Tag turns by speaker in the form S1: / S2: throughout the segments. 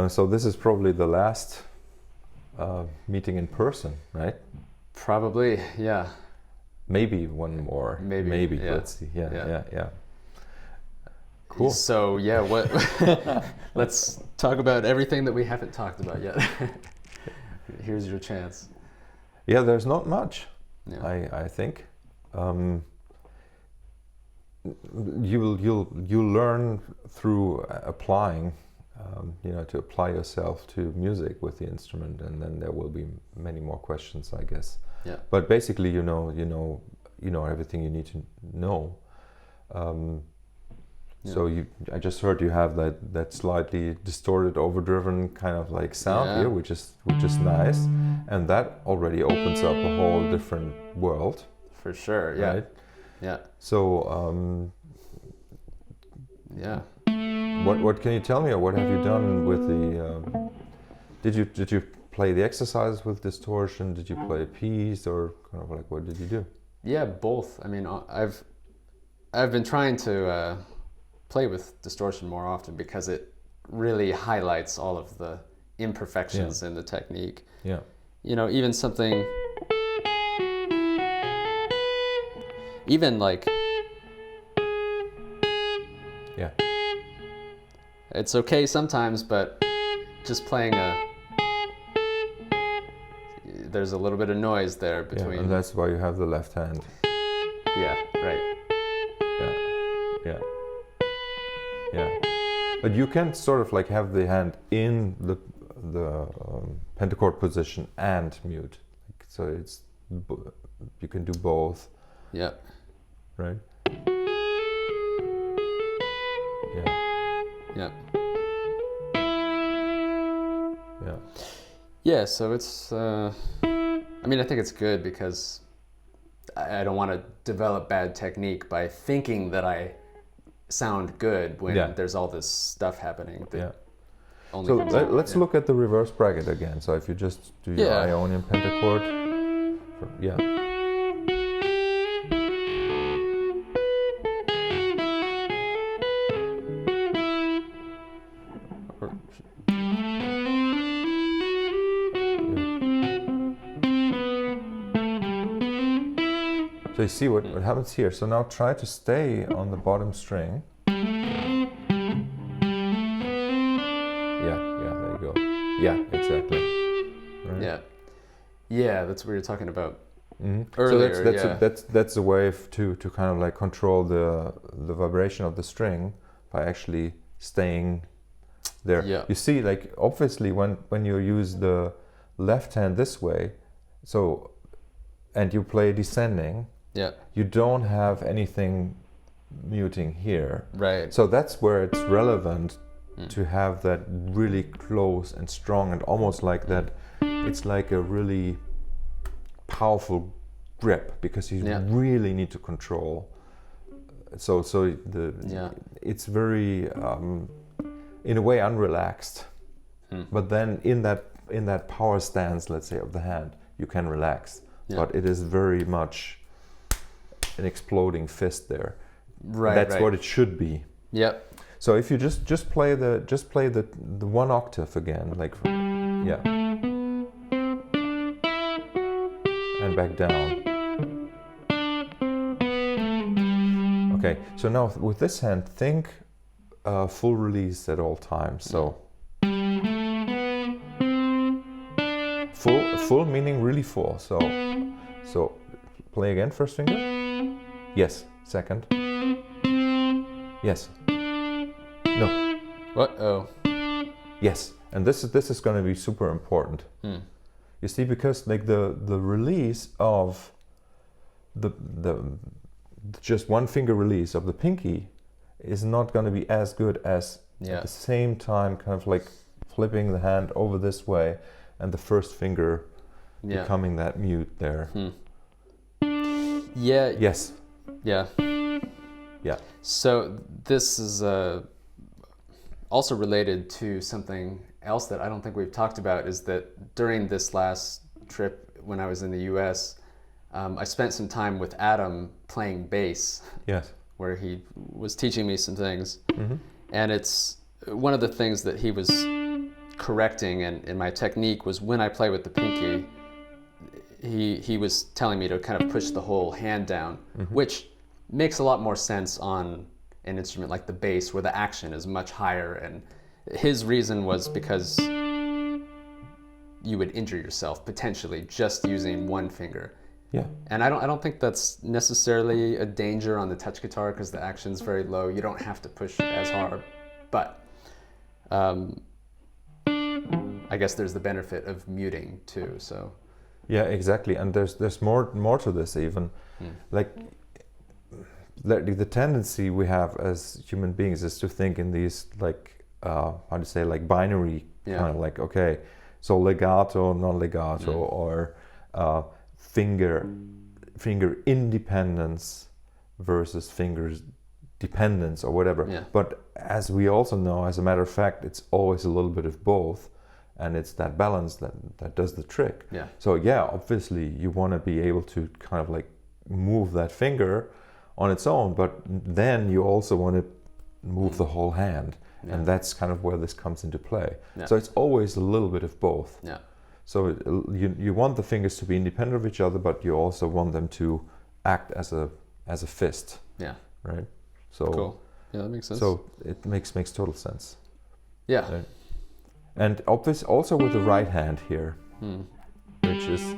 S1: So this is probably the last meeting in person, right?
S2: Probably, yeah.
S1: Maybe one more. Maybe.
S2: Yeah.
S1: Let's see. Yeah. Cool.
S2: So yeah, what? Let's talk about everything that we haven't talked about yet. Here's your chance.
S1: Yeah, there's not much.
S2: Yeah.
S1: I think. You'll learn through applying, to apply yourself to music with the instrument, and then there will be many more questions, I guess.
S2: Yeah.
S1: But basically, you know everything you need to know. So I just heard you have that slightly distorted, overdriven kind of like sound here, which is nice, and that already opens up a whole different world.
S2: For sure. Yeah.
S1: Right?
S2: Yeah.
S1: So.
S2: Yeah.
S1: What can you tell me, or what have you done with the? Did you play the exercises with distortion? Did you play a piece, or kind of like what did you do?
S2: Yeah, both. I mean, I've been trying to play with distortion more often because it really highlights all of the imperfections in the technique.
S1: Yeah.
S2: Even something, even like.
S1: Yeah.
S2: It's okay sometimes, but just playing there's a little bit of noise there between.
S1: Yeah, and that's why you have the left hand.
S2: Yeah, right.
S1: Yeah. But you can sort of like have the hand in the pentachord position and mute. So you can do both.
S2: Yeah.
S1: Right?
S2: Yeah.
S1: Yeah.
S2: Yeah, so it's I think it's good because I don't want to develop bad technique by thinking that I sound good when there's all this stuff happening.
S1: So let's look at the reverse bracket again. So if you just do your Ionian pentachord. Yeah. So you see what happens here. So now try to stay on the bottom string. Yeah, there you go. Yeah, exactly. Right?
S2: Yeah, that's what you're talking about.
S1: Mm-hmm.
S2: Earlier.
S1: So that's a way to kind of like control the vibration of the string by actually staying there.
S2: Yeah.
S1: You see, like obviously when you use the left hand this way, and you play descending, you don't have anything muting here.
S2: Right.
S1: So that's where it's relevant to have that really close and strong and almost like that. It's like a really powerful grip because you really need to control. So it's very in a way unrelaxed. But then in that power stance, let's say, of the hand, you can relax. But it is very much an exploding fist there.
S2: Right.
S1: That's what it should be.
S2: Yep.
S1: So if you just play the one octave again, like and back down. Okay. So now with this hand, think full release at all times. So full meaning really full. So play again, first finger. Yes. Second. Yes. No.
S2: What? Oh.
S1: Yes. And this is going to be super important. You see, because like the release of the just one finger release of the pinky is not going to be as good as at the same time kind of like flipping the hand over this way and the first finger becoming that mute there.
S2: Yeah.
S1: Yes.
S2: Yeah.
S1: Yeah.
S2: So this is also related to something else that I don't think we've talked about, is that during this last trip when I was in the US, I spent some time with Adam playing bass.
S1: Yes.
S2: Where he was teaching me some things.
S1: Mm-hmm.
S2: And it's one of the things that he was correcting in my technique was when I play with the pinky, he was telling me to kind of push the whole hand down, which makes a lot more sense on an instrument like the bass, where the action is much higher. And his reason was because you would injure yourself potentially just using one finger.
S1: Yeah.
S2: And I don't think that's necessarily a danger on the touch guitar because the action's very low. You don't have to push as hard, but I guess there's the benefit of muting too. So.
S1: Yeah, exactly. And there's more to this even. Like the tendency we have as human beings is to think in these like how to say, like binary kind of like, okay, so legato, non-legato, or finger independence versus fingers dependence or whatever.
S2: Yeah.
S1: But as we also know, as a matter of fact, it's always a little bit of both, and it's that balance that does the trick.
S2: Yeah.
S1: So yeah, obviously you want to be able to kind of like move that finger on its own, but then you also want to move the whole hand.
S2: Yeah.
S1: And that's kind of where this comes into play.
S2: Yeah.
S1: So it's always a little bit of both.
S2: Yeah.
S1: So you want the fingers to be independent of each other, but you also want them to act as a fist.
S2: Yeah.
S1: Right. So
S2: cool. Yeah, that makes sense.
S1: So it makes total sense.
S2: Yeah.
S1: Right? And obviously also with the right hand here, which is,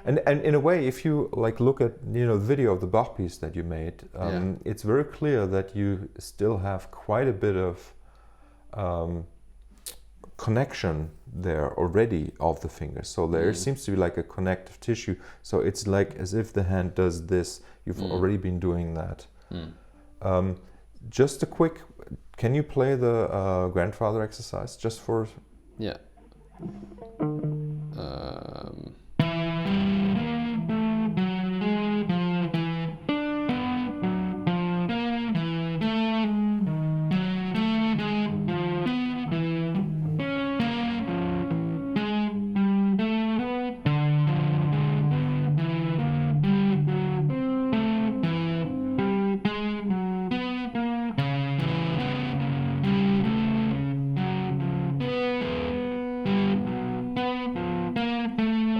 S1: and in a way, if you like look at the video of the Bach piece that you made, it's very clear that you still have quite a bit of connection there already of the fingers. So there seems to be like a connective tissue. So it's like as if the hand does this. You've already been doing that. Just a quick, can you play the grandfather exercise just for?
S2: Yeah.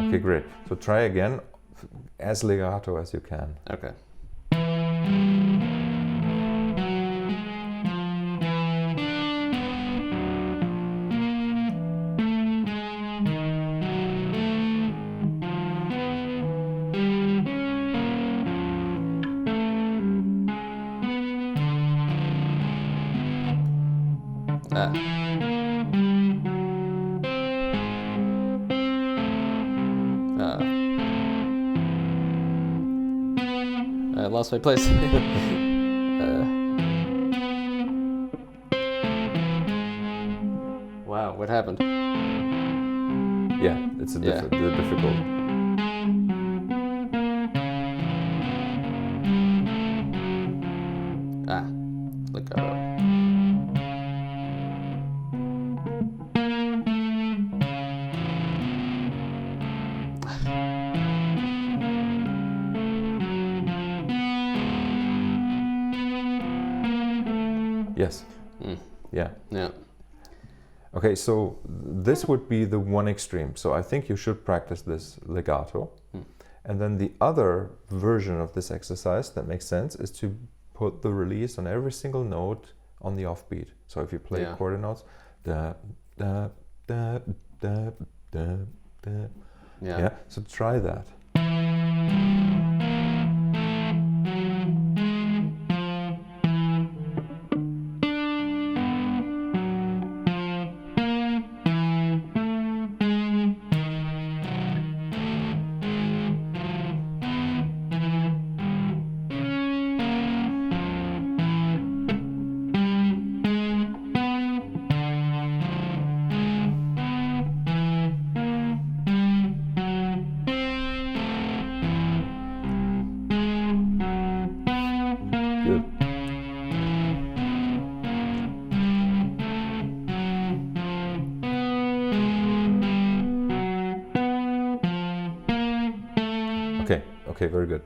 S1: Okay, great. So try again, as legato as you can.
S2: Okay. I lost my place. Wow, what happened?
S1: Yeah, it's a difficult.
S2: Legato.
S1: Yes. Yeah.
S2: Yeah.
S1: Okay, so this would be the one extreme. So I think you should practice this legato. And then the other version of this exercise that makes sense is to put the release on every single note on the offbeat. So if you play quarter notes, da, da, da, da, da, da. Yeah. So try that. Good. Okay, very good.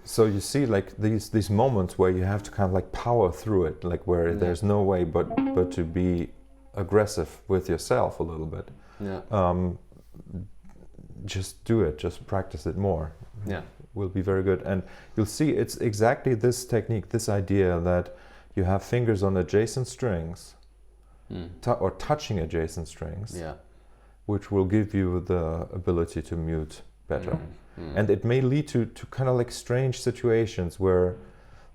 S1: So you see, like these moments where you have to kind of like power through it, like where there's no way but to be aggressive with yourself a little bit, just do it. Just practice it more.
S2: Yeah.
S1: Will be very good. And you'll see it's exactly this technique, this idea that you have fingers on adjacent strings or touching adjacent strings, which will give you the ability to mute better. And it may lead to kind of like strange situations where,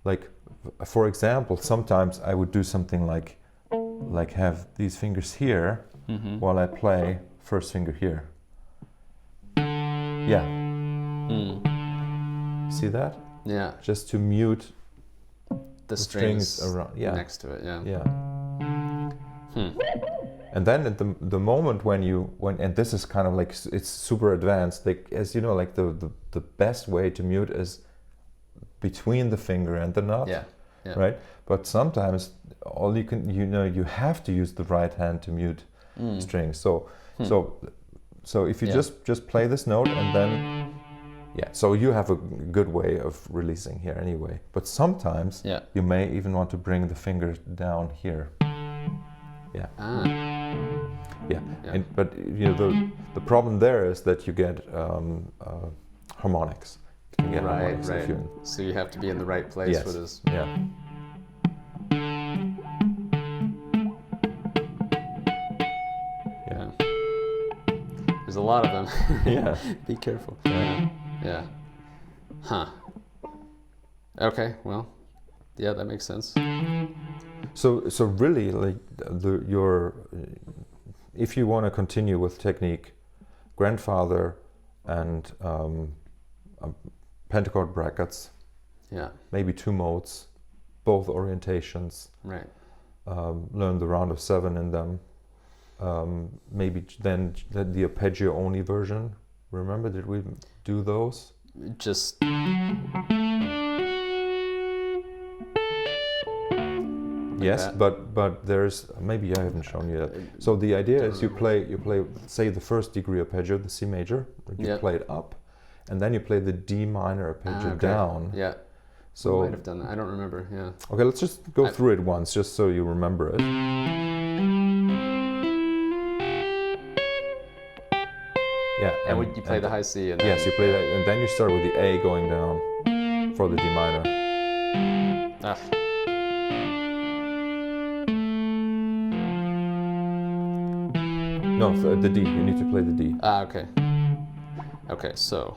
S1: like, for example, sometimes I would do something like have these fingers here while I play first finger here. Yeah. See that?
S2: Yeah.
S1: Just to mute
S2: the strings
S1: around.
S2: Next to it. Yeah.
S1: And then at the moment when and this is kind of like, it's super advanced, like, as you know, like the best way to mute is between the finger and the nut.
S2: Yeah.
S1: Right? But sometimes all you can, you have to use the right hand to mute strings. So if you just play this note and then, so you have a good way of releasing here anyway. But sometimes you may even want to bring the finger down here. Yeah. But the problem there is that you get harmonics. You can get harmonics if you,
S2: so you have to be in the right place for this.
S1: Yeah.
S2: There's a lot of them.
S1: Yeah.
S2: Be careful. Yeah. Huh. Okay. Well. Yeah, that makes sense.
S1: So really, like if you want to continue with technique, grandfather and pentachord brackets.
S2: Yeah.
S1: Maybe 2 modes, both orientations.
S2: Right.
S1: Learn the round of 7 in them. Maybe then the arpeggio only version. Remember, did we do those?
S2: Just.
S1: Yes, but there's, maybe I haven't shown you that. So the idea is you play say the first degree arpeggio, the C major, you play it up, and then you play the D minor arpeggio down.
S2: Yeah.
S1: So
S2: I might have done that. I don't remember. Yeah.
S1: Okay, let's just go through it once, just so you remember it. Yeah.
S2: And you play the high C, and then,
S1: yes, you play that, and then you start with the A going down for the D minor. No, the D. You need to play the D.
S2: Okay. Okay, so.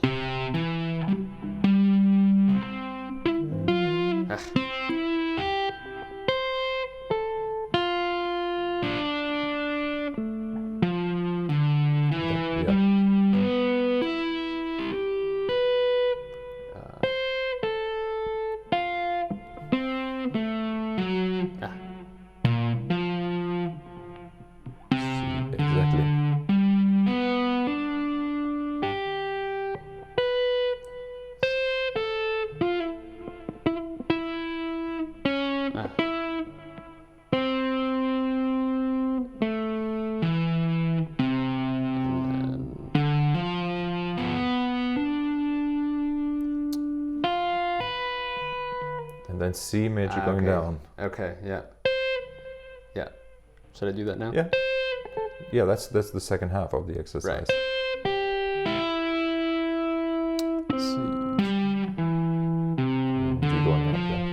S1: And then C major going down.
S2: Okay, yeah. Yeah. Should I do that now?
S1: Yeah. Yeah, that's the second half of the exercise.
S2: Right. C.
S1: G going up, yeah.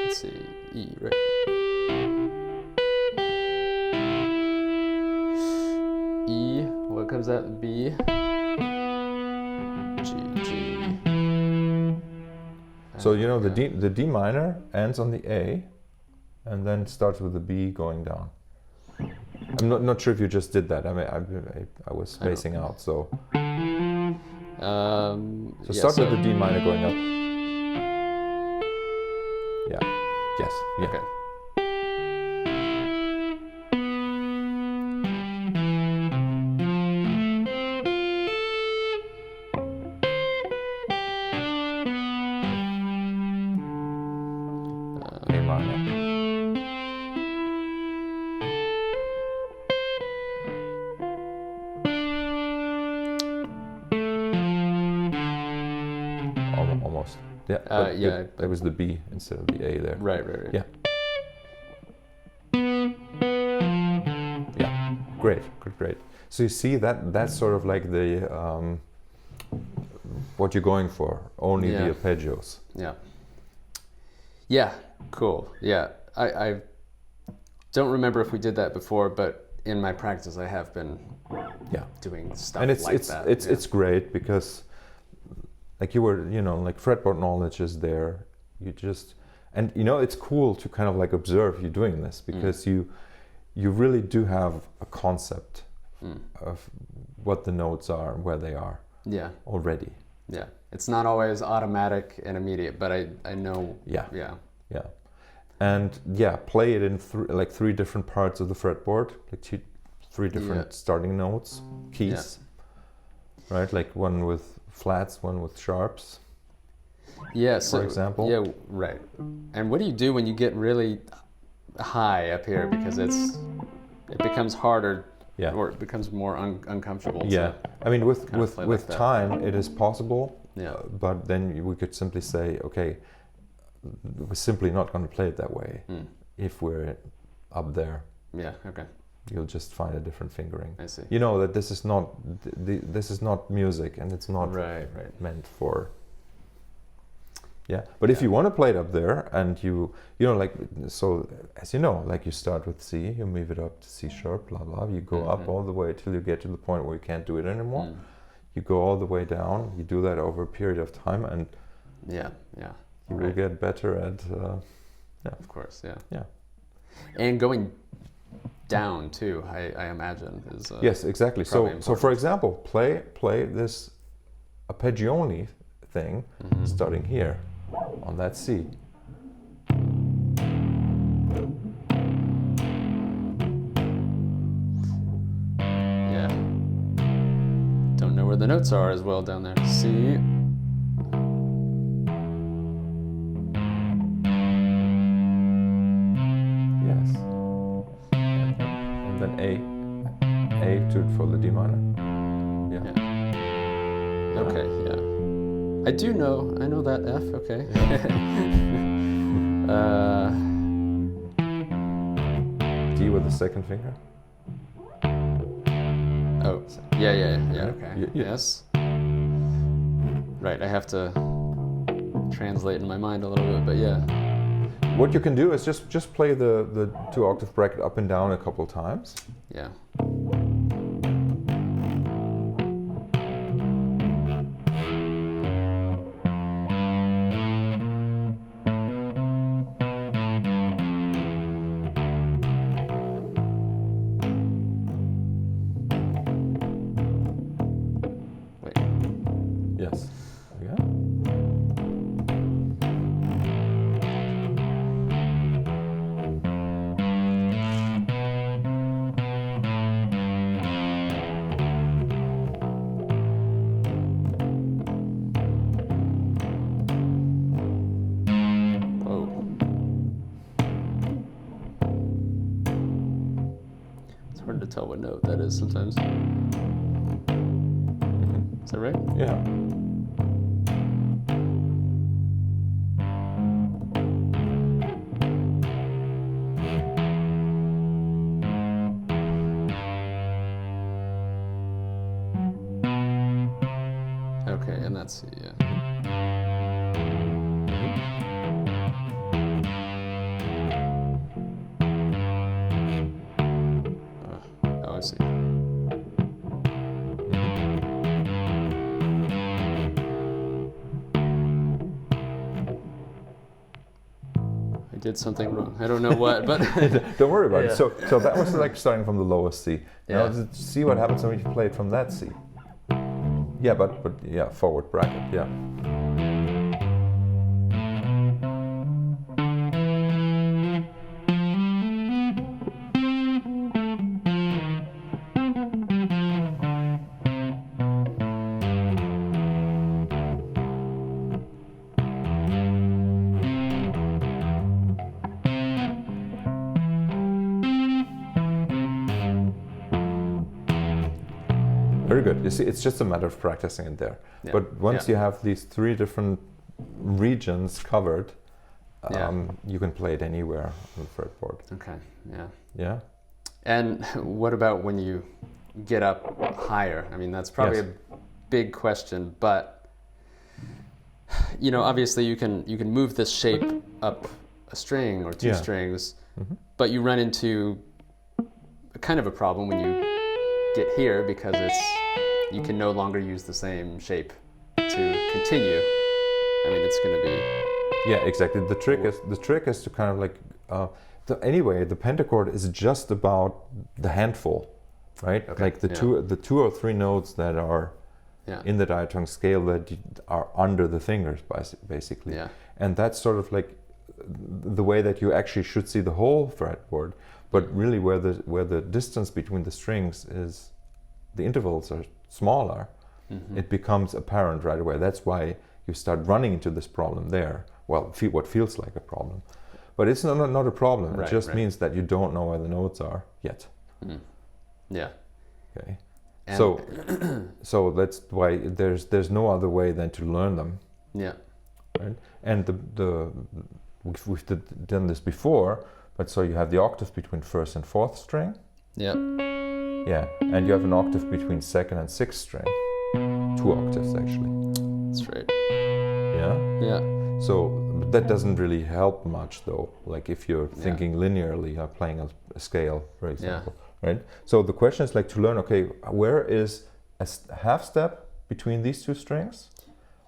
S2: Let's see, E, right? E, what comes out? B. G.
S1: So the D minor ends on the A, and then starts with the B going down. I'm not sure if you just did that. I mean, I was spacing out. So start with the D minor going up. Yeah. Yes. Yeah.
S2: Okay.
S1: A minor. Yeah, but
S2: yeah.
S1: that was the B instead of the A there.
S2: Right.
S1: Yeah. Yeah, great. So you see that's sort of like the what you're going for, only the arpeggios.
S2: Yeah. Yeah, cool. Yeah, I don't remember if we did that before, but in my practice I have been doing stuff
S1: and it's
S2: like that.
S1: It's great because like you were, like fretboard knowledge is there. You just, and it's cool to kind of like observe you doing this because you really do have a concept of what the notes are and where they are already.
S2: Yeah, it's not always automatic and immediate, but I know. Yeah.
S1: And play it in three different parts of the fretboard, like three different starting notes, keys, right? Like one with flats, one with sharps. Yeah, so, for example.
S2: Yeah, right. And what do you do when you get really high up here, because it becomes harder, or it becomes more uncomfortable?
S1: Yeah, I mean with
S2: like
S1: time it is possible. Yeah, but then we could simply say, okay, we're simply not going to play it that way if we're up there.
S2: Yeah. Okay.
S1: You'll just find a different fingering.
S2: I see.
S1: You know that this is not this is not music, and it's not meant for. Yeah, but if you want to play it up there, and you like, so as you know, like you start with C, you move it up to C sharp, blah blah. You go up all the way till you get to the point where you can't do it anymore. You go all the way down. You do that over a period of time, and you will get better at.
S2: Of course,
S1: yeah.
S2: And going down too, I imagine is.
S1: Yes, exactly. So for example, play this arpeggione thing, starting here on that C.
S2: Yeah. Don't know where the notes are as well down there. C.
S1: Yes. And then A for the D minor. Yeah.
S2: Okay. Yeah. I know that F. Okay.
S1: D with the second finger.
S2: Oh. Yeah. Okay. Yes. Right. I have to translate in my mind a little bit, but yeah.
S1: What you can do is just play the 2-octave bracket up and down a couple times.
S2: Yeah.
S1: Yes. Yeah.
S2: Oh. It's hard to tell what note that is sometimes. Is that right?
S1: Yeah.
S2: Okay, and that's yeah. Oh, I see. I did something wrong. I don't know what, but
S1: don't worry about it. So that was like starting from the lowest C. Now see what happens when you play it from that C. Yeah, but yeah, forward bracket. Yeah. Very good. You see, it's just a matter of practicing it there. Yeah. But once you have these three different regions covered, you can play it anywhere on the fretboard.
S2: Okay. Yeah.
S1: Yeah.
S2: And what about when you get up higher? I mean, that's probably a big question, but you know, obviously you can move this shape up a string or two strings, but you run into a kind of a problem when you get here because you can no longer use the same shape to continue. I mean, it's going to be...
S1: Yeah, exactly. The trick is to kind of like anyway, the pentachord is just about the handful, right? Okay. Like the two or three notes that are in the diatonic scale that are under the fingers, basically. Yeah. And that's sort of like the way that you actually should see the whole fretboard. But really, where the distance between the strings is, the intervals are smaller. It becomes apparent right away. That's why you start running into this problem there. Well, what feels like a problem. But it's not a problem. It just means that you don't know where the notes are yet.
S2: Yeah.
S1: Okay. And so that's why there's no other way than to learn them.
S2: Yeah.
S1: Right. And we've done this before, but so you have the octave between first and fourth string.
S2: Yeah.
S1: Yeah. And you have an octave between second and sixth string. 2 octaves actually.
S2: That's right.
S1: Yeah.
S2: Yeah.
S1: So but that doesn't really help much though. Like if you're thinking linearly, playing a scale, for example, right? So the question is like to learn. Okay, where is a half step between these two strings?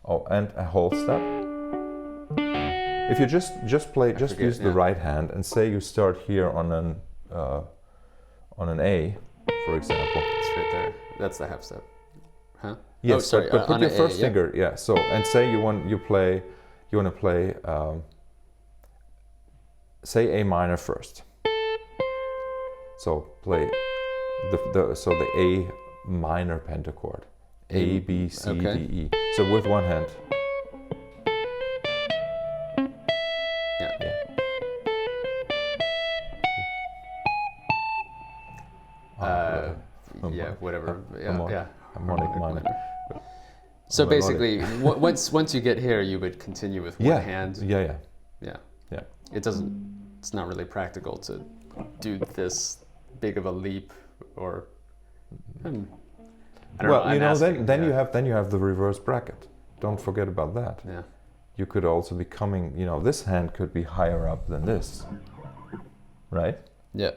S1: Oh, and a whole step. If you just use the right hand and say you start here on an A, for example.
S2: It's right there. That's the half step. Huh?
S1: Yes,
S2: oh, sorry.
S1: But put your first finger. Yeah. So and say you want to play, say A minor first. So play the A minor pentachord. A, B, C, D, E. So with one hand.
S2: Whatever.
S1: Harmonic minor.
S2: So basically, once you get here, you would continue with one hand.
S1: Yeah.
S2: It's not really practical to do this big of a leap, or I don't know.
S1: Then you have the reverse bracket. Don't forget about that.
S2: Yeah.
S1: You could also be coming. This hand could be higher up than this, right?
S2: Yeah.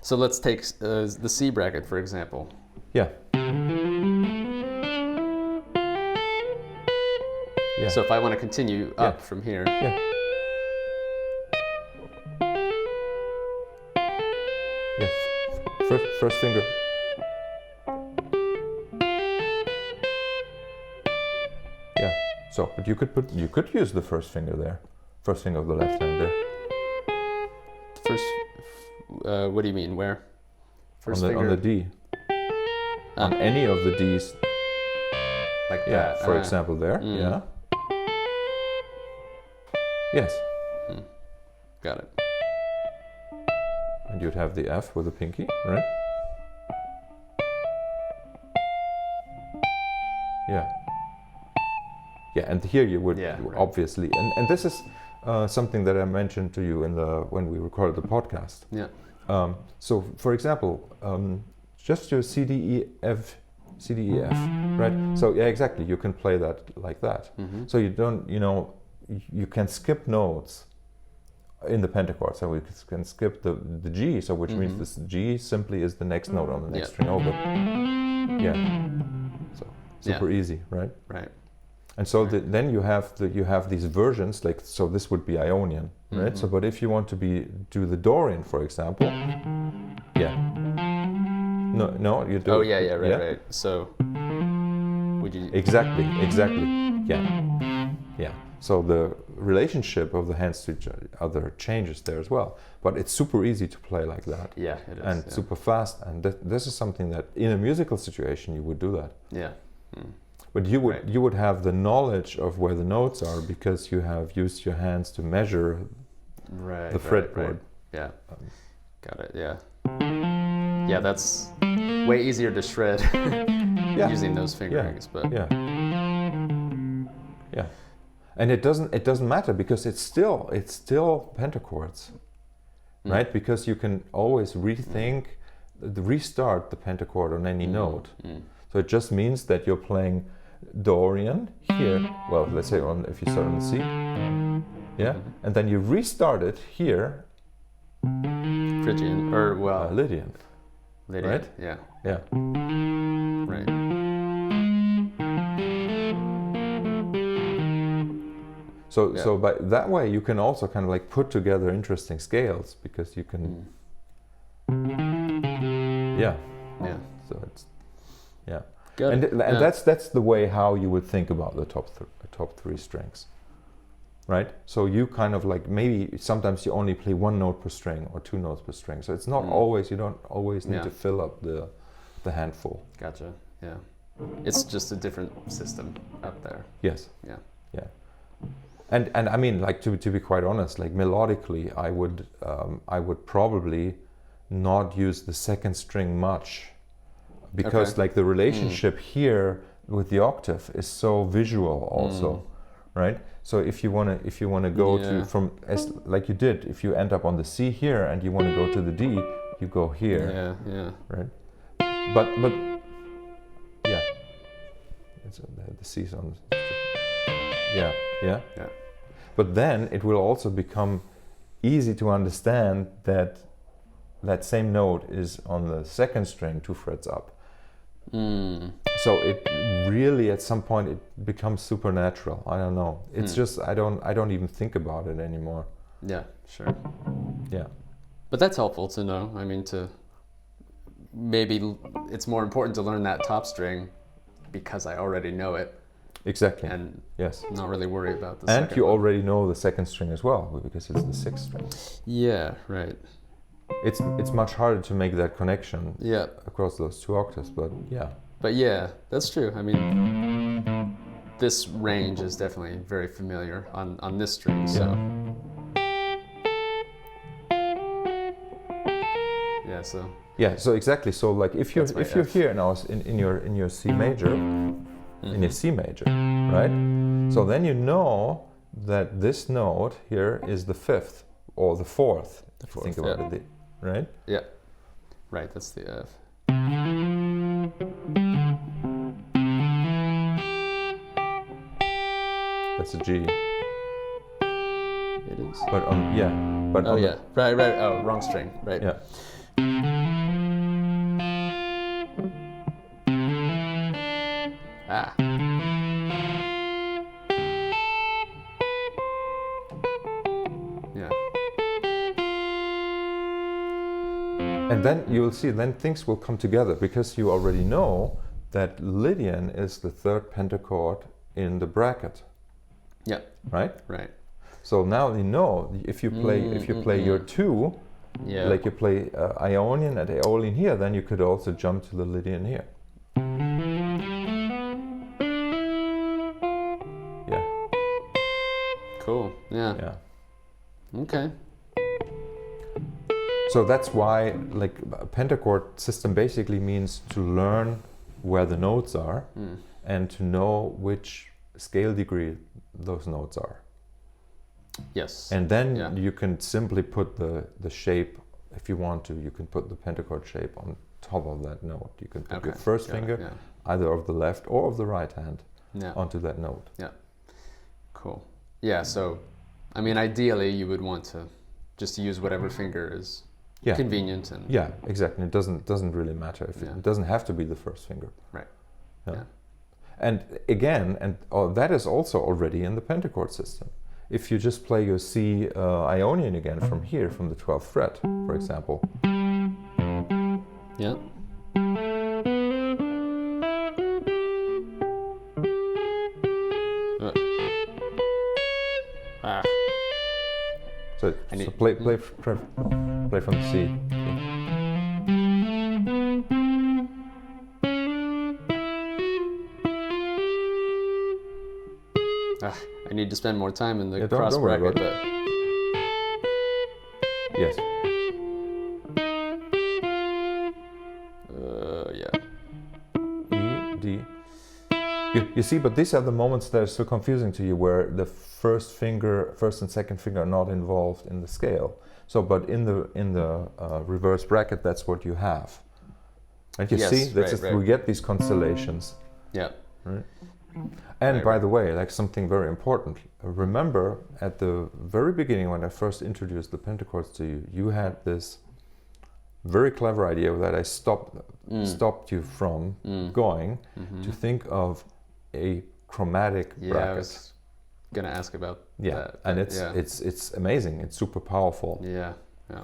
S2: So let's take the C bracket, for example.
S1: Yeah.
S2: So if I want to continue up from here.
S1: Yeah. First finger. Yeah. So, but you could use the first finger there. First finger of the left hand there.
S2: First. What do you mean? Where? First finger?
S1: On the D. On any of the Ds.
S2: Like that.
S1: For example, there. Yeah. Yes.
S2: Got it.
S1: And you'd have the F with the pinky, right? Yeah. Yeah, and here you would obviously, and this is something that I mentioned to you when we recorded the podcast.
S2: Yeah.
S1: So, for example, just your C, D, E, F, right? So, yeah, exactly. You can play that like that. So you don't, you can skip notes in the pentachord. So we can skip the G. So which means this G simply is the next note on the next string over. Yeah. So super easy, right?
S2: Right.
S1: And so then you have these versions, like, so this would be Ionian, right? So, but if you want to do the Dorian, for example, no, you do.
S2: Oh right. So, would you?
S1: Exactly, yeah. So the relationship of the hands to each other changes there as well. But it's super easy to play like that.
S2: Yeah, it is.
S1: And super fast. And this is something that in a musical situation you would do that.
S2: Yeah.
S1: But you would have the knowledge of where the notes are because you have used your hands to measure the fretboard.
S2: Right. Yeah. Got it. Yeah. Yeah, that's way easier to shred using those fingerings. But
S1: Yeah, and it doesn't matter because it's still pentachords, right? Because you can always restart the pentachord on any note. So it just means that you're playing Dorian here. Well, let's say if you start on the C, yeah, and then you restart it here.
S2: Phrygian or
S1: Lydian, right?
S2: Yeah.
S1: Yeah.
S2: Right.
S1: So by that way you can also kind of like put together interesting scales because you can. Yeah.
S2: Yeah.
S1: So it's yeah.
S2: Good.
S1: And that's the way how you would think about the top three strings, right? So you kind of like maybe sometimes you only play one note per string or two notes per string. So it's not always, you don't always need to fill up the handful.
S2: Gotcha. Yeah. It's just a different system up there.
S1: Yes.
S2: Yeah.
S1: Yeah. And I mean, like to be quite honest, like melodically, I would probably not use the second string much, because like the relationship here with the octave is so visual also, right? So if you wanna go to from as like you did, if you end up on the C here and you want to go to the D, you go here.
S2: Yeah. Yeah.
S1: Right. But yeah, it's the C's on. Yeah. Yeah.
S2: Yeah.
S1: But then it will also become easy to understand that that same note is on the second string 2 frets up. So it really at some point it becomes supernatural. I don't know. It's just I don't even think about it anymore.
S2: Yeah, sure.
S1: Yeah.
S2: But that's helpful to know. I mean, maybe it's more important to learn that top string because I already know it.
S1: Exactly.
S2: And
S1: yes.
S2: Not really worry about the
S1: second. And you
S2: one.
S1: already know the second string as well because it's the sixth string.
S2: Yeah, right.
S1: It's much harder to make that connection across those 2 octaves, but yeah.
S2: But yeah, that's true. I mean, this range is definitely very familiar on this string, so. Yeah, so.
S1: Yeah, so exactly. So like if you're here now in your C major, in your C major, right? So then you know that this note here is the 5th or the 4th. If you think about it, right?
S2: Yeah. Right, that's the F.
S1: That's a G.
S2: It is.
S1: But but
S2: right. Oh, wrong string. Right.
S1: Yeah.
S2: Ah. Yeah.
S1: And then you will see, then things will come together because you already know that Lydian is the 3rd pentachord in the bracket.
S2: Yeah.
S1: Right?
S2: Right.
S1: So now you know if you play your 2, like you play Ionian and Aeolian here, then you could also jump to the Lydian here. Yeah.
S2: Cool. Yeah.
S1: Yeah.
S2: Okay.
S1: So that's why like a pentachord system basically means to learn where the notes are and to know which scale degree those notes are.
S2: Yes.
S1: And then you can simply put the shape, if you want to, you can put the pentachord shape on top of that note. You can put your first finger, either of the left or of the right hand, onto that note.
S2: Yeah. Cool. Yeah, so, I mean, ideally you would want to just use whatever finger is convenient. And
S1: yeah, exactly. It doesn't really matter. If it doesn't have to be the first finger.
S2: Right.
S1: Yeah. And again, that is also already in the pentachord system. If you just play your C Ionian again from here, from the 12th fret, for example.
S2: Yeah.
S1: So play from the C.
S2: I need to spend more time in the
S1: don't
S2: cross
S1: worry
S2: bracket,
S1: about
S2: but
S1: yes.
S2: Yeah.
S1: E, D. You see, but these are the moments that are so confusing to you, where the first and second finger are not involved in the scale. So, but in the reverse bracket, that's what you have. And you see, we get these constellations.
S2: Yeah.
S1: Right. And by the way, like something very important, remember at the very beginning when I first introduced the pentachords to you, you had this very clever idea that I stopped you from going to think of a chromatic bracket.
S2: Yeah, I was gonna ask about that.
S1: And it's amazing. It's super powerful.
S2: Yeah.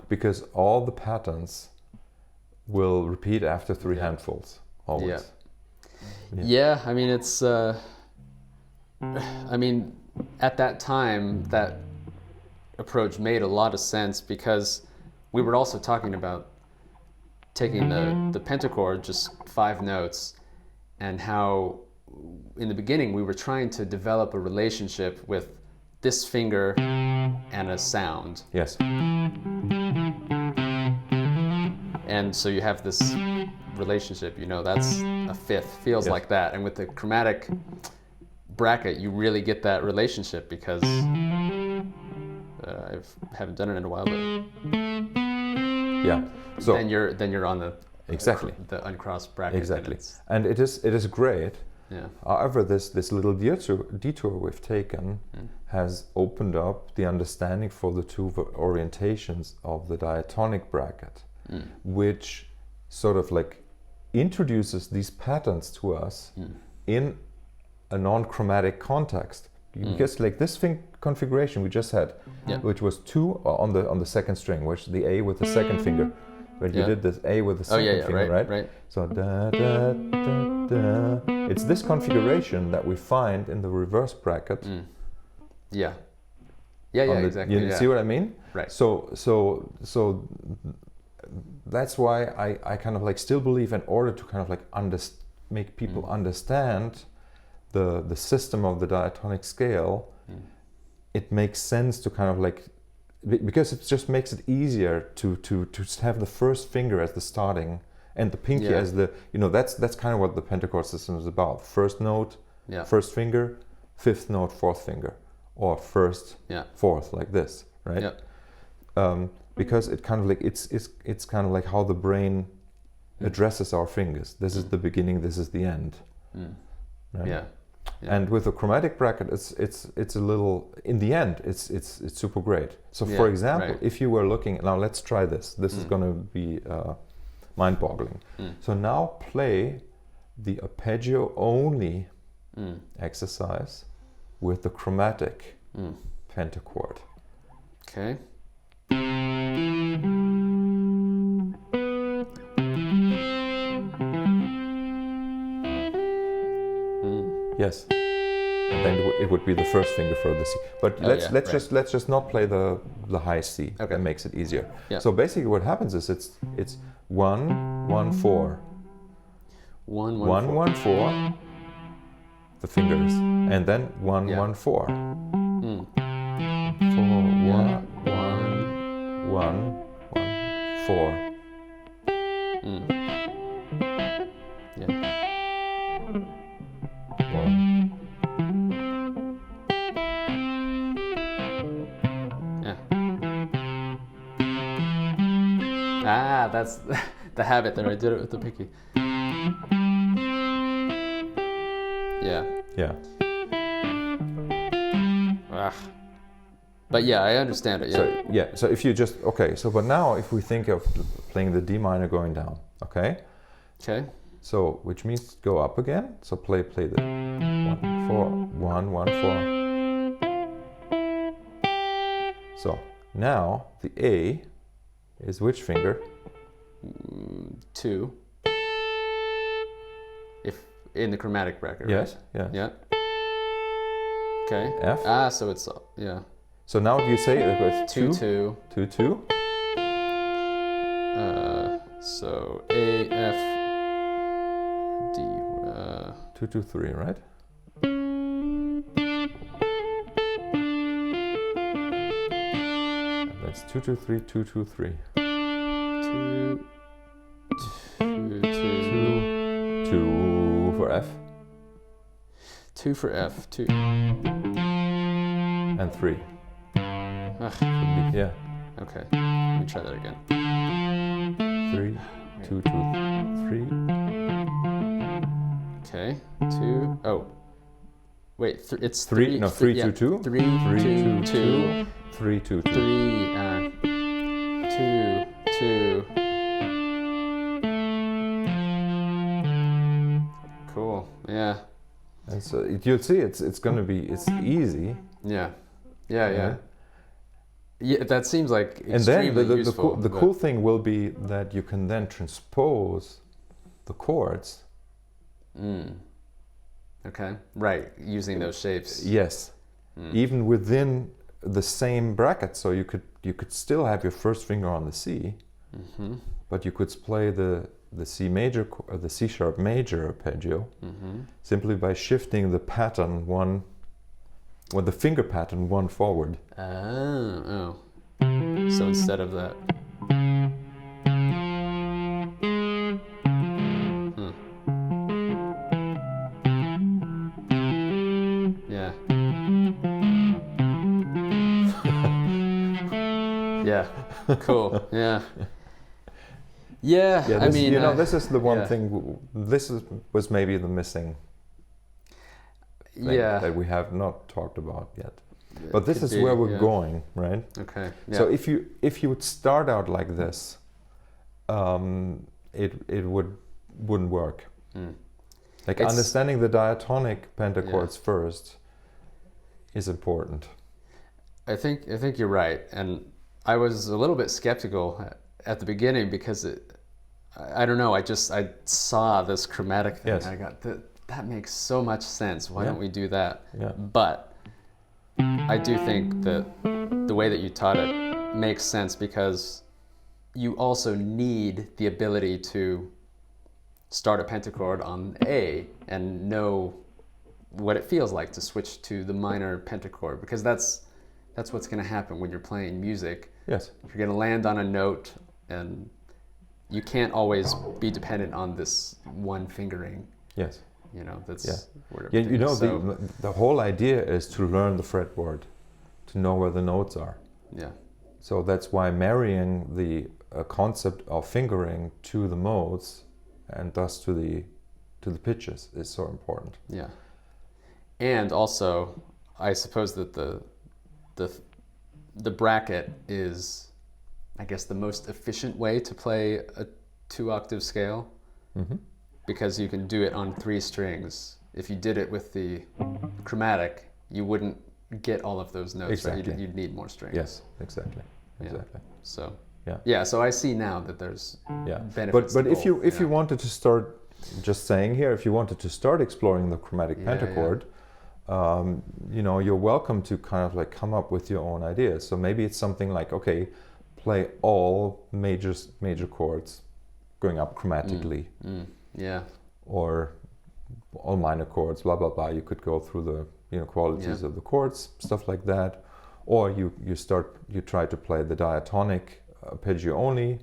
S1: Because all the patterns will repeat after 3 handfuls always.
S2: Yeah, I mean it's. I mean, at that time, that approach made a lot of sense because we were also talking about taking the pentachord, just 5 notes, and how in the beginning we were trying to develop a relationship with this finger and a sound.
S1: Yes.
S2: And so you have this relationship, that's a fifth, feels like that. And with the chromatic bracket, you really get that relationship because I haven't done it in a while, but so then you're on the uncrossed bracket.
S1: Exactly, and it is great.
S2: Yeah.
S1: However, this little detour we've taken has opened up the understanding for the 2 orientations of the diatonic bracket, which sort of like introduces these patterns to us in a non-chromatic context. Because like this configuration we just had, which was 2 on the second string, which the A with the second finger, when you did this A with the second finger, right? So da da da da. It's this configuration that we find in the reverse bracket.
S2: Exactly.
S1: You see what I mean?
S2: Right.
S1: So that's why I kind of like still believe, in order to kind of like make people understand the system of the diatonic scale, it makes sense to kind of like, because it just makes it easier to have the first finger as the starting and the pinky as the, that's kind of what the pentachord system is about. First note, first finger, 5th note, 4th finger, or first, 4th, like this, right? Because it kind of like it's kind of like how the brain addresses our fingers. This is the beginning, this is the end. Right?
S2: Yeah.
S1: And with the chromatic bracket, it's a little, in the end, it's super great. So for example, if you were looking, now let's try this. This is going to be mind-boggling. So now play the arpeggio only exercise with the chromatic pentachord.
S2: Okay.
S1: Yes, and then it would be the first finger for the C. But let's just not play the high C. Okay. That makes it easier. Yeah. So basically, what happens is it's 1 1 4.
S2: 1
S1: 1 1 4. The fingers, and then 1 1 4. 4 1 1 1 4.
S2: That's the habit there. I did it with the pinky. Yeah. But yeah, I understand it. Yeah.
S1: So if you just but now if we think of playing the D minor going down, okay. So which means go up again. So play the 1 4 1 1 4. So now the A is which finger?
S2: 2. If in the chromatic bracket,
S1: yes,
S2: right? Yeah. Okay.
S1: F.
S2: So it's
S1: So now do you say it's
S2: 2 2
S1: 2 2?
S2: So A F D
S1: 2 2 3, right? And that's 2 2 3 2 2 3.
S2: 2 2 2
S1: 2 for F.
S2: 2 for F. 2.
S1: And 3.
S2: Ugh.
S1: Yeah.
S2: Okay. Let me try that again.
S1: 3, 2, 2, 3.
S2: Okay. 2. Oh. Wait. It's
S1: 3. No, 3, 2, 2.
S2: 3,
S1: 3,
S2: 2, 2.
S1: 3, 2, 2.
S2: 3. 2, 2. Cool. Yeah.
S1: And so you'll see, it's gonna be, it's easy.
S2: Yeah. Yeah.
S1: Yeah.
S2: Yeah. That seems like
S1: And then
S2: extremely useful.
S1: the cool thing will be that you can then transpose the chords.
S2: Okay. Right. Using those shapes.
S1: Yes. Even within the same bracket, so you could still have your first finger on the C, but you could play the C major or the C sharp major arpeggio simply by shifting the pattern the finger pattern one forward.
S2: Oh. So instead of that. Yeah. Yeah. Cool. Yeah. Yeah. I mean,
S1: this is the one thing. Was maybe the missing thing that we have not talked about yet. But this is where we're going, right?
S2: Okay. Yeah.
S1: So if you would start out like this, it wouldn't work. Like understanding the diatonic pentachords first is important.
S2: I think you're right, and I was a little bit skeptical at the beginning because I don't know. I saw this chromatic thing.
S1: Yes.
S2: And I got that makes so much sense. Why don't we do that?
S1: Yeah.
S2: But I do think that the way that you taught it makes sense because you also need the ability to start a pentachord on A and know what it feels like to switch to the minor pentachord, because that's what's going to happen when you're playing music.
S1: Yes.
S2: You're going to land on a note, and you can't always be dependent on this one fingering.
S1: Yes.
S2: That's where
S1: Yeah,
S2: everything is. So,
S1: the whole idea is to learn the fretboard, to know where the notes are.
S2: Yeah.
S1: So that's why marrying the concept of fingering to the modes and thus to the pitches is so important.
S2: Yeah. And also, I suppose that the bracket is, I guess, the most efficient way to play a 2-octave scale, because you can do it on 3 strings. If you did it with the chromatic, you wouldn't get all of those notes.
S1: Exactly.
S2: Right? You'd need more strings.
S1: Yes, exactly.
S2: So
S1: yeah.
S2: So I see now that there's benefits.
S1: But if you wanted to start, just saying here, if you wanted to start exploring the chromatic pentachord, you're welcome to kind of like come up with your own ideas. So maybe it's something like, okay, play all major chords going up chromatically.
S2: Yeah.
S1: Or all minor chords, blah blah blah. You could go through the qualities of the chords, stuff like that. Or you try to play the diatonic arpeggio only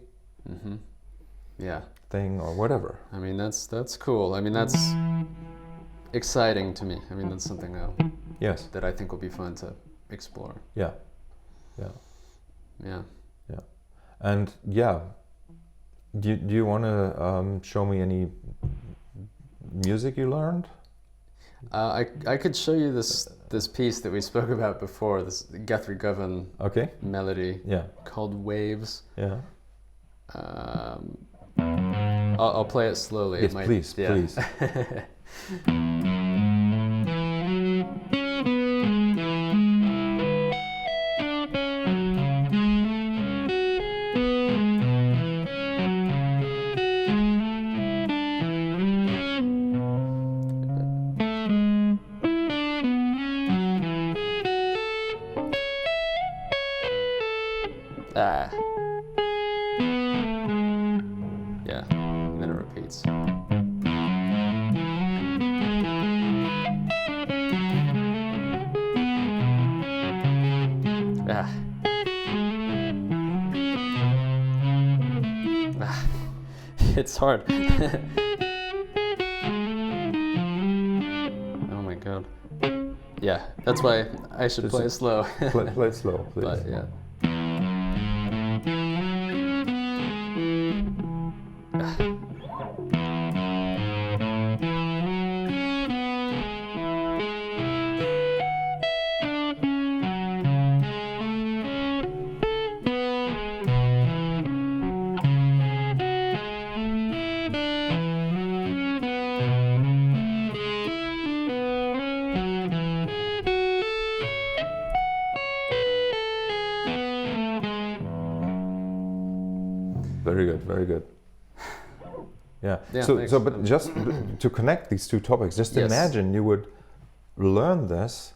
S1: thing or whatever.
S2: I mean, that's cool. I mean, that's exciting to me. I mean, that's something that I think will be fun to explore.
S1: Yeah. And do you want to show me any music you learned?
S2: I could show you this piece that we spoke about before, this Guthrie Govan melody called Waves.
S1: Yeah.
S2: I'll play it slowly.
S1: Yes, please.
S2: Yeah, and then it repeats. It's hard. Oh my god. That's why I should play slow.
S1: Play it slow, please.
S2: But yeah.
S1: Very good, very good. Yeah.
S2: Yeah,
S1: So,
S2: thanks.
S1: but just to connect these two topics, just
S2: Yes.
S1: imagine you would learn this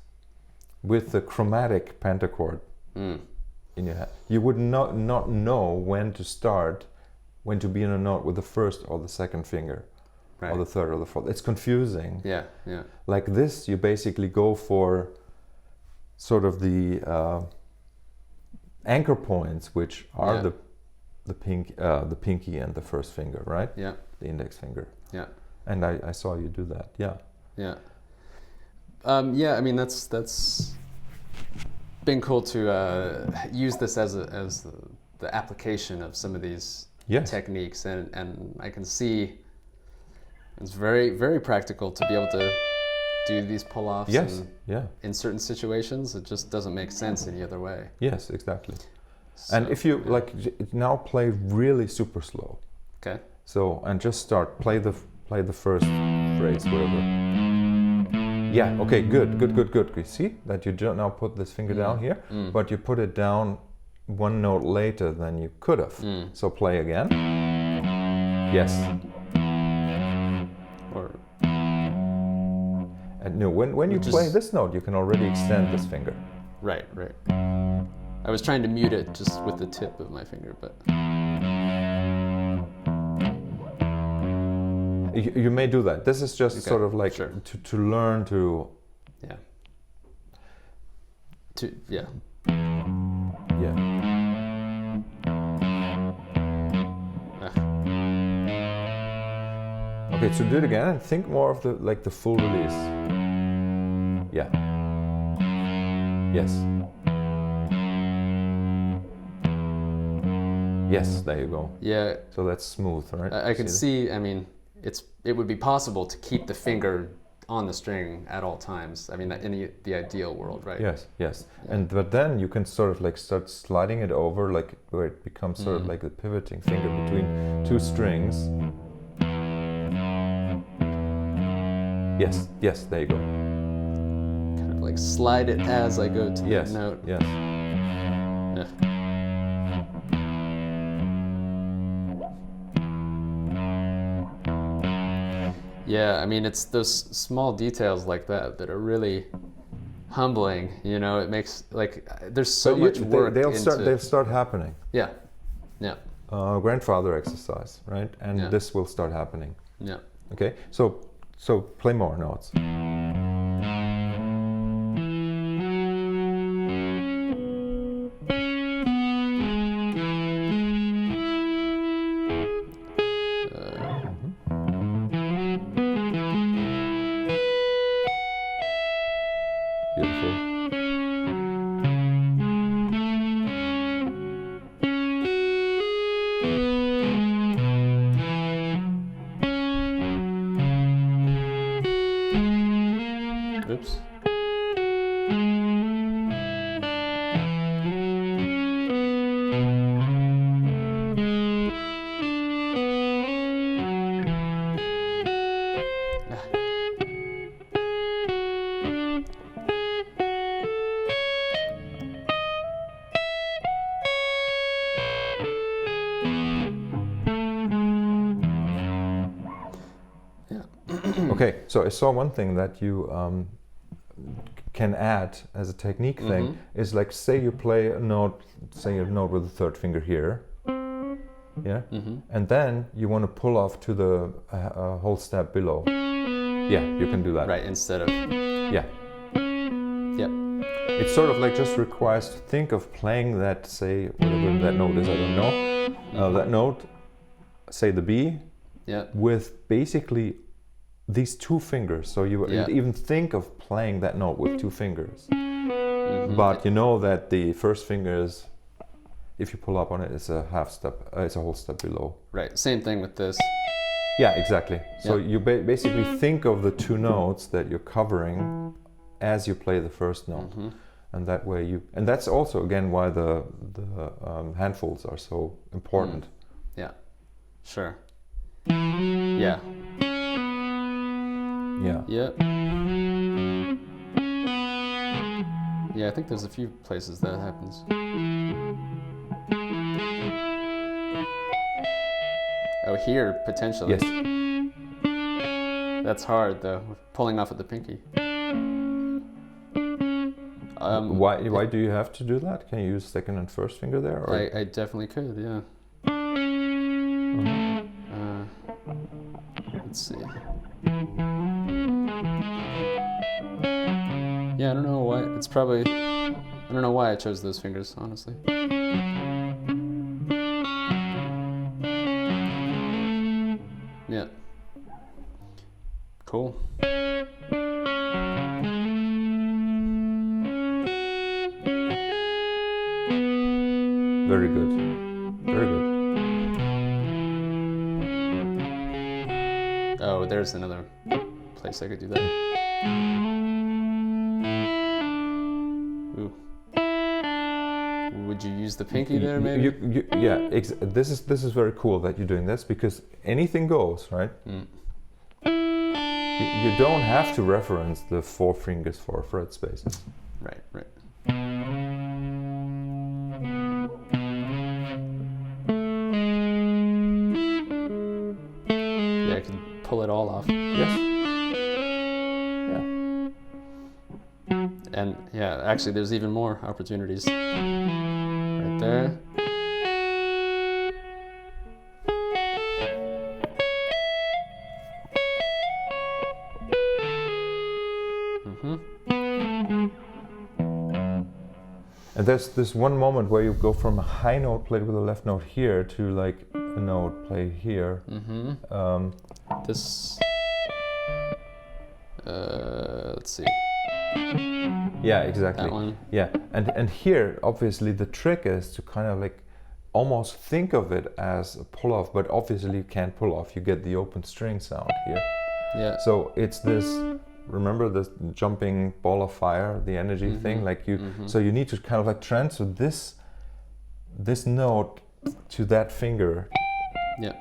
S1: with the chromatic pentachord in your head. You would not know when to start, when to be in a note with the first or the second finger,
S2: Right.
S1: or the third or the fourth. It's confusing.
S2: Yeah, yeah.
S1: Like this, you basically go for sort of the anchor points, which are
S2: Yeah.
S1: the pinky and the first finger, right?
S2: Yeah,
S1: The index finger.
S2: yeah,
S1: And I saw you do that. Yeah.
S2: yeah. Yeah, I mean that's been cool to use this as the application of some of these
S1: Yes.
S2: techniques, and I can see it's very, very practical to be able to do these pull-offs.
S1: Yes.
S2: And
S1: Yeah.
S2: in certain situations, it just doesn't make sense any other way.
S1: Yes. Exactly.
S2: So,
S1: And if you
S2: yeah.
S1: like now play really super slow.
S2: Okay.
S1: So and just start play the first phrase, whatever. Yeah. Okay. Good. You see that you don't now put this finger down here, but you put it down one note later than you could have. So play again. Yes.
S2: Or
S1: And no, when you
S2: Just-
S1: play this note, you can already extend this finger.
S2: right. I was trying to mute it just with the tip of my finger, but
S1: You may do that. This is just
S2: Okay,
S1: sort of like
S2: sure.
S1: to learn to.
S2: yeah.
S1: Yeah. Okay, so do it again and think more of the full release. Yeah. Yes. Yes, there you go.
S2: Yeah,
S1: So that's smooth, right?
S2: I can
S1: that?
S2: see. I mean, it would be possible to keep the finger on the string at all times. I mean, in the ideal world, right?
S1: Yes. And but then you can sort of like start sliding it over, like where it becomes sort of like the pivoting finger between two strings. Yes, there you go.
S2: Kind of like slide it as I go to the
S1: Yes,
S2: note.
S1: yes.
S2: Yeah. Yeah, I mean, it's those small details like that that are really humbling. You know, it makes like there's so
S1: But
S2: much work
S1: they'll
S2: into.
S1: start happening.
S2: Yeah, yeah,
S1: Grandfather exercise, right? And
S2: Yeah.
S1: this will start happening.
S2: yeah.
S1: Okay, so play more notes. Beautiful.
S2: Oops.
S1: Okay, so I saw one thing that you can add as a technique thing is like say you play a note, say a note with the third finger here, yeah, and then you want to pull off to the whole step below. Yeah, you can do that.
S2: Right, instead of
S1: Yeah,
S2: yeah,
S1: it sort of like just requires to think of playing that, say whatever that note is, I don't know, that note, say the B,
S2: yeah,
S1: with basically these two fingers. So you even think of playing that note with two fingers. But you know that the first finger is, if you pull up on it, it's a half step, it's a whole step below.
S2: Right, same thing with this.
S1: Yeah, exactly. So you basically think of the two notes that you're covering as you play the first note. And that way and that's also again why the handfolds are so important.
S2: Yeah, sure. Yeah.
S1: Yeah.
S2: Yeah. Yeah, I think there's a few places that happens. Oh, here, potentially.
S1: Yes.
S2: That's hard, though, pulling off at the pinky.
S1: Why do you have to do that? Can you use second and first finger there? Or?
S2: I definitely could, yeah. Let's see. Yeah, I don't know why. It's probably... I don't know why I chose those fingers, honestly. Yeah. Cool.
S1: Very good. Very good.
S2: Oh, there's another place I could do that. Ooh. Would you use the pinky there, maybe?
S1: This is very cool that you're doing this, because anything goes, right? You don't have to reference the 4 fingers for fret spaces.
S2: Right. Yeah, I can pull it all off.
S1: Yes.
S2: And yeah, actually there's even more opportunities. Right there.
S1: And there's this one moment where you go from a high note played with a left note here to like a note played here.
S2: This. Let's see.
S1: Yeah, exactly.
S2: That one.
S1: Yeah, and here obviously the trick is to kind of like almost think of it as a pull off, but obviously you can't pull off. You get the open string sound here.
S2: Yeah.
S1: So it's this. Remember the jumping ball of fire, the energy thing, like you. So you need to kind of like transfer this note to that finger.
S2: Yeah.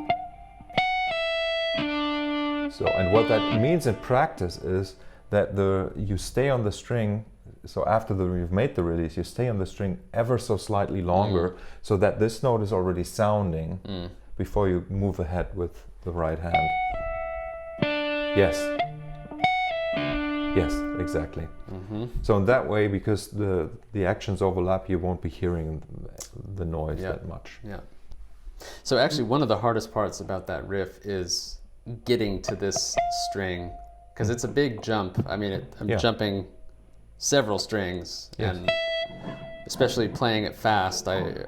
S1: So, and what that means in practice is that you stay on the string. So after you've made the release, you stay on the string ever so slightly longer, so that this note is already sounding before you move ahead with the right hand. Yes. Yes, exactly. So in that way, because the actions overlap, you won't be hearing the noise that much.
S2: Yeah. So actually, one of the hardest parts about that riff is getting to this string, because it's a big jump. I mean, I'm jumping several strings, and especially playing it fast, I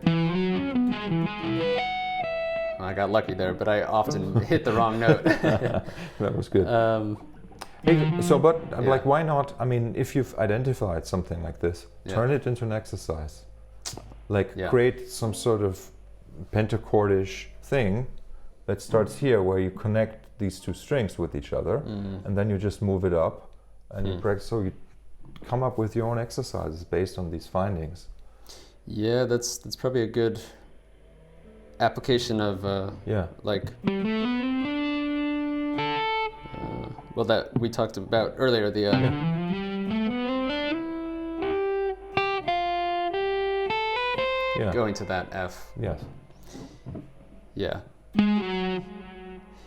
S2: got lucky there, but I often hit the wrong note.
S1: That was good. Hey, so, but like, why not? I mean, if you've identified something like this, turn it into an exercise. Like, create some sort of pentachordish thing that starts here, where you connect these two strings with each other, and then you just move it up, and you practice. So you come up with your own exercises based on these findings.
S2: Yeah, that's probably a good application of like. Well, that we talked about earlier, the going to that F.
S1: Yes.
S2: Yeah.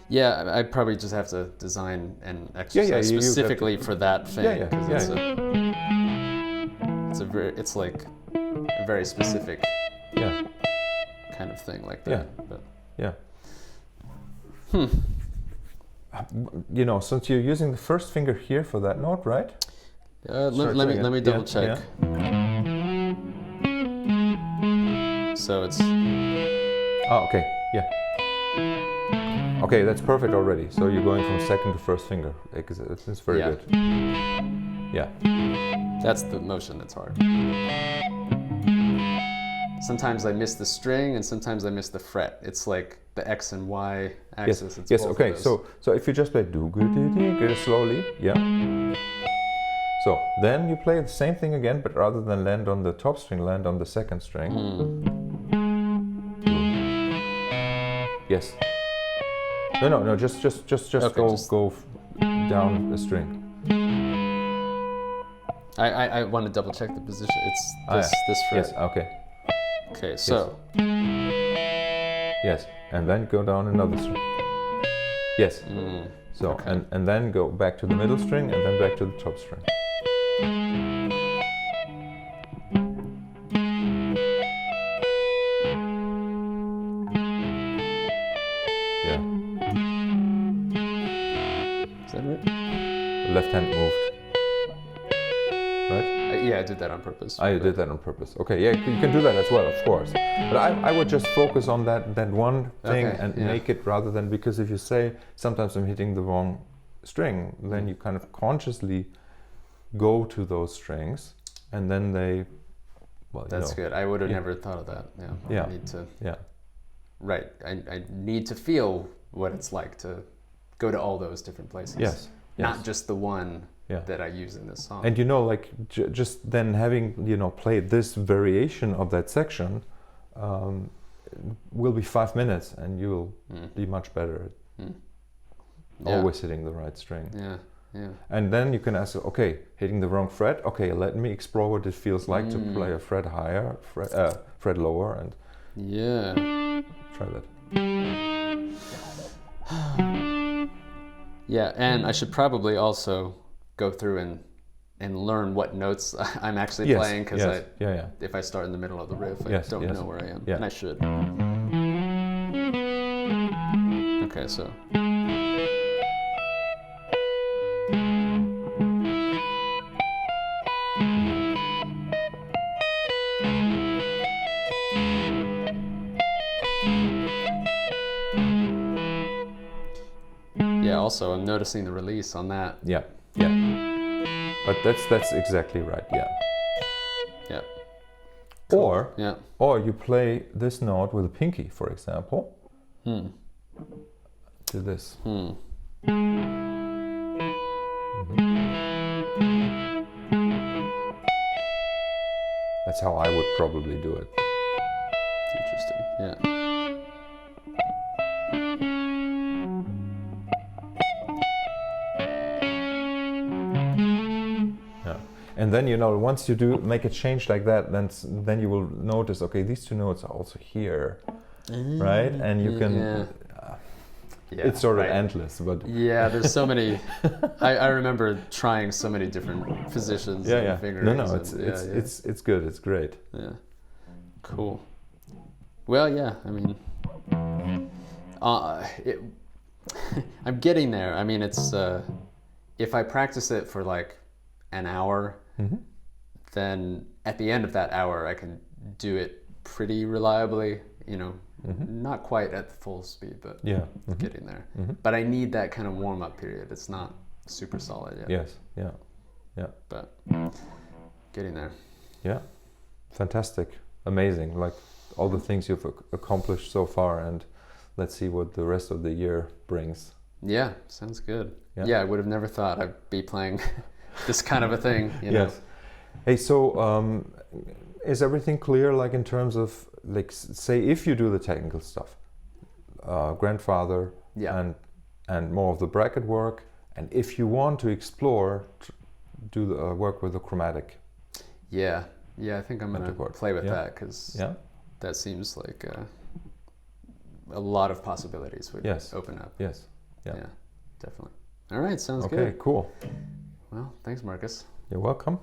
S2: Yeah, I probably just have to design an exercise specifically for that thing. It's like a very specific kind of thing like that. But.
S1: You know, since you're using the first finger here for that note, right?
S2: Let me double check. So it's.
S1: Oh, okay. Yeah. Okay, that's perfect already. So you're going from second to first finger. It's very
S2: Yeah.
S1: good. Yeah.
S2: That's the motion that's hard. Sometimes I miss the string and sometimes I miss the fret. It's like the X and Y axis. It's
S1: Yes.
S2: both
S1: Okay.
S2: of those.
S1: So if you just play do go slowly, yeah. So then you play the same thing again, but rather than land on the top string, land on the second string. Yes. No. Just
S2: Okay,
S1: go down the string.
S2: I want to double check the position. It's this fret.
S1: Yes. Okay.
S2: Okay, so.
S1: Yes, and then go down another string. Yes. So
S2: okay.
S1: and then go back to the middle string and then back to the top string. Yeah.
S2: Is that right?
S1: The left hand moved. Right?
S2: Yeah, I did that on purpose.
S1: You did that on purpose. Okay, yeah, you can do that as well, of course. But I would just focus on that one thing and make it rather than, because if you say sometimes I'm hitting the wrong string, then you kind of consciously go to those strings and then they, well,
S2: that's good. I would have never thought of that. Yeah. I need to.
S1: Yeah.
S2: Right. I need to feel what it's like to go to all those different places.
S1: Yes.
S2: Not just the one that I use in this song.
S1: And like just then having played this variation of that section will be 5 minutes and you'll be much better at always hitting the right string.
S2: Yeah.
S1: And then you can ask, okay, hitting the wrong fret. Okay, let me explore what it feels like to play a fret higher, fret lower, and try that.
S2: Yeah, and I should probably also go through and learn what notes I'm actually playing, because if I start in the middle of the riff, I don't know where I am, and I should. Okay, so. Yeah, also I'm noticing the release on that.
S1: Yeah. But that's exactly right. Yeah. Cool. Or you play this note with a pinky, for example. To this. That's how I would probably do it.
S2: Interesting. Yeah.
S1: And then once you do make a change like that, then you will notice, okay, these two notes are also here, right? And you can. It's sort of endless, but
S2: there's so many. I remember trying so many different positions and fingers.
S1: No, it's good. It's great.
S2: Yeah. Cool. Well, yeah. I mean, I'm getting there. I mean, it's if I practice it for like an hour, then at the end of that hour I can do it pretty reliably, not quite at full speed, but getting there. But I need that kind of warm-up period. It's not super solid yet.
S1: Yes.
S2: But getting there.
S1: Yeah. Fantastic. Amazing. Like all the things you've accomplished so far, and let's see what the rest of the year brings.
S2: Yeah, sounds good. Yeah, I would have never thought I'd be playing this kind of a thing,
S1: Yes. Hey, so is everything clear, like in terms of, like, say if you do the technical stuff, grandfather and more of the bracket work, and if you want to explore, do the work with the chromatic.
S2: Yeah, I think I'm gonna play with that, because that seems like a lot of possibilities would open up.
S1: Yes.
S2: Yeah, definitely. All right, sounds good.
S1: Okay, cool.
S2: Well, thanks, Markus.
S1: You're welcome.